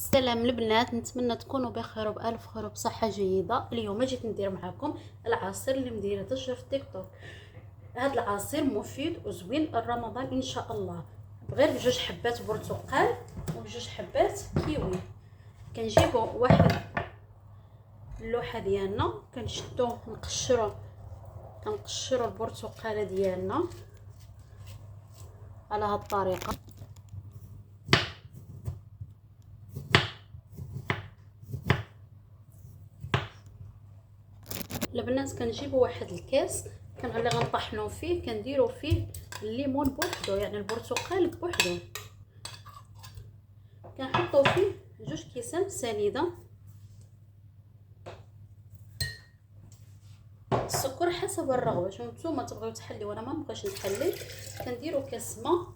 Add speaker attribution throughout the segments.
Speaker 1: السلام البنات، نتمنى تكونوا بخير وبألف خير وبصحة جيدة. اليوم جيت ندير معكم العصير اللي مديرتش في تيك توك. هذا العصير مفيد وزوين لرمضان ان شاء الله، بغير بجوج حبات برتقال وبجوج حبات كيوي. كنجيبوا واحد اللوحه ديالنا، كنشدو كنقشروا البرتقاله ديالنا على هذه الطريقه. البنات كنجيبوا واحد الكاس اللي غنطحنوا فيه، كنديروا فيه الليمون بوحدو، يعني البرتقال بوحدو، كنحطوا فيه جوج كيسان سنيده. السكر حسب الرغبه، شنو نتوما تبغيو تحليو، انا ما نبغيش نحلي. كنديروا كاس ما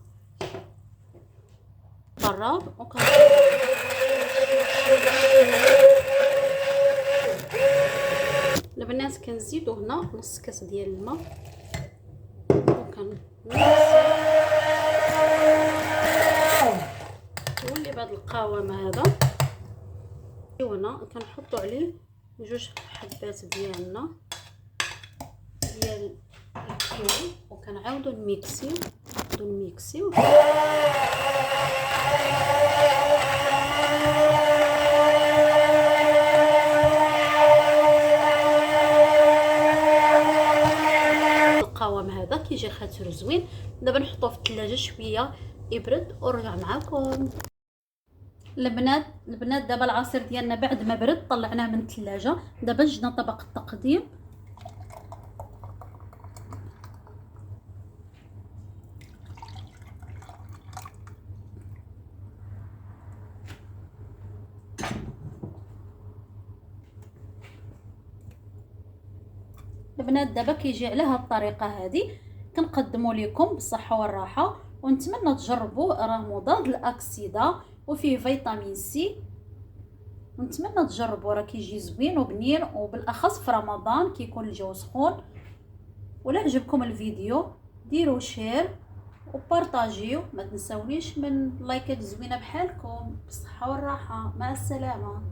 Speaker 1: طراب البنات كنزيدوا هنا نص كاس ديال الماء يولي بهذا القوام هذا. وهنا كنحطوا عليه جوج حبات ديال الكيوي، وكنعاودوا نميكسيو القوام هذا كيجي خاتر زوين. دابا نحطوه في الثلاجه شويه يبرد ونرجع معكم. البنات دابا العصير ديالنا بعد ما برد طلعناه من الثلاجه. دابا جبنا طبق التقديم. البنات دابا كيجي على هاد الطريقه هذه، كنقدموا لكم بالصحه والراحه، ونتمنى تجربوه. راه مضاد للاكسده وفيه فيتامين سي، ونتمنى تجربوا. راه كيجي زوين وبنين، وبالاخص في رمضان كيكون الجو سخون. ولا عجبكم الفيديو ديروا شير وبارطاجيو، ما تنساونيش من لايكات زوينه بحالكم. بالصحه والراحه، مع السلامه.